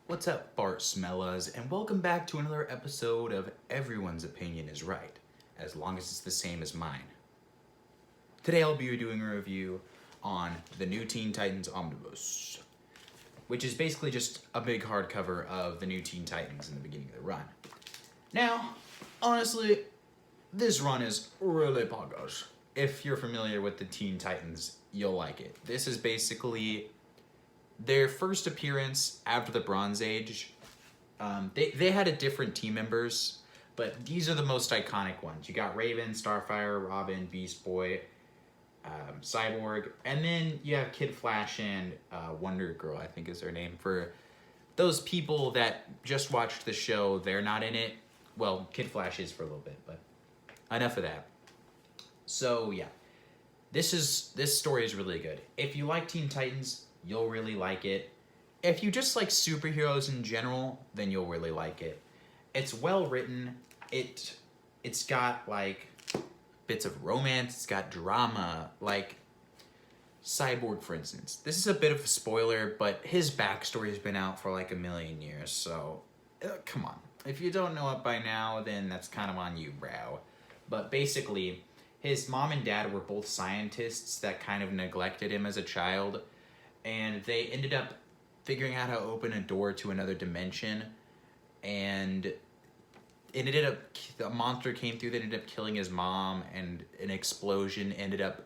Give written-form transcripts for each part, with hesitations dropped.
What's up, fart smellers, and welcome back to another episode of Everyone's Opinion is Right, as long as it's the same as mine. Today I'll be doing a review on the new Teen Titans Omnibus, which is basically just a big hardcover of the new Teen Titans in the beginning of the run. Now, honestly, this run is really poggers. If you're familiar with the Teen Titans, you'll like it. This is basically their first appearance after the Bronze Age. They had different team members, but these are the most iconic ones. You got Raven, Starfire, Robin, Beast Boy, Cyborg, and then you have Kid Flash and Wonder Girl, I think is their name. For those people that just watched the show, they're not in it. Well, Kid Flash is for a little bit, but enough of that. So yeah, this story is really good. If you like Teen Titans, you'll really like it. If you just like superheroes in general, then you'll really like it. It's well written. It's got like bits of romance. It's got drama, like Cyborg, for instance. This is a bit of a spoiler, but his backstory has been out for like a million years, so come on. If you don't know it by now, then that's kind of on you, bro. But basically, his mom and dad were both scientists that kind of neglected him as a child, and they ended up figuring out how to open a door to another dimension, and it ended up, a monster came through that ended up killing his mom, and an explosion ended up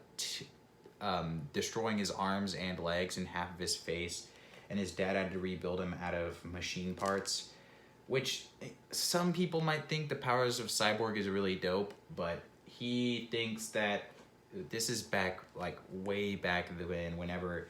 destroying his arms and legs and half of his face, and his dad had to rebuild him out of machine parts, which some people might think the powers of Cyborg is really dope, but he thinks that this is back, like way back then, whenever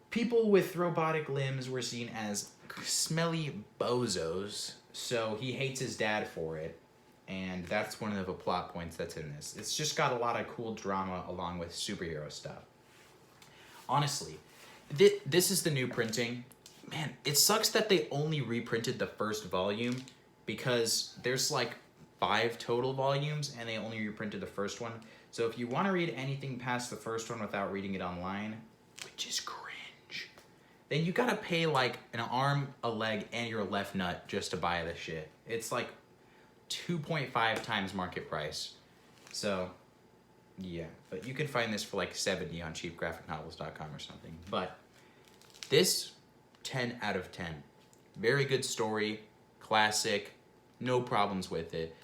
people with robotic limbs were seen as smelly bozos, so he hates his dad for it, and that's one of the plot points that's in this. It's just got a lot of cool drama along with superhero stuff. Honestly, this is the new printing. Man, it sucks that they only reprinted the first volume, because there's like 5 total volumes and they only reprinted the first one. So if you want to read anything past the first one without reading it online, which is cringe, then you gotta pay like an arm, a leg, and your left nut just to buy this shit. It's like 2.5 times market price. So yeah, but you can find this for like $70 on cheapgraphicnovels.com or something. But this, 10 out of 10. Very good story, classic, no problems with it.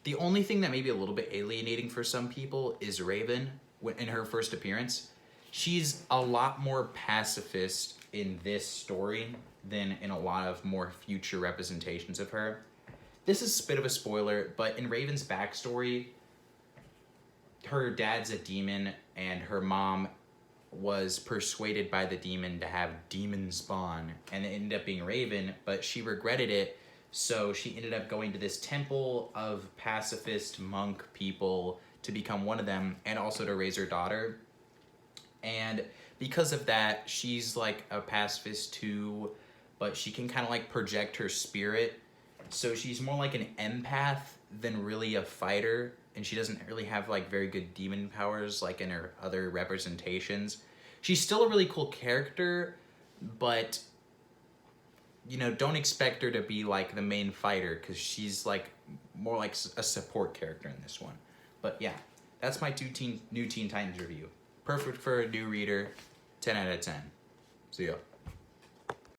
The only thing that may be a little bit alienating for some people is Raven in her first appearance. She's a lot more pacifist in this story than in a lot of more future representations of her. This is a bit of a spoiler, but in Raven's backstory, her dad's a demon and her mom was persuaded by the demon to have demon spawn, and it ended up being Raven, but she regretted it, so she ended up going to this temple of pacifist monk people to become one of them, and also to raise her daughter. And because of that, she's like a pacifist too, but she can kind of like project her spirit, so she's more like an empath than really a fighter, and she doesn't really have like very good demon powers like in her other representations. She's still a really cool character, but you know, don't expect her to be like the main fighter, because she's like more like a support character in this one. But yeah, that's my new Teen Titans review. Perfect for a new reader, 10 out of 10. See ya.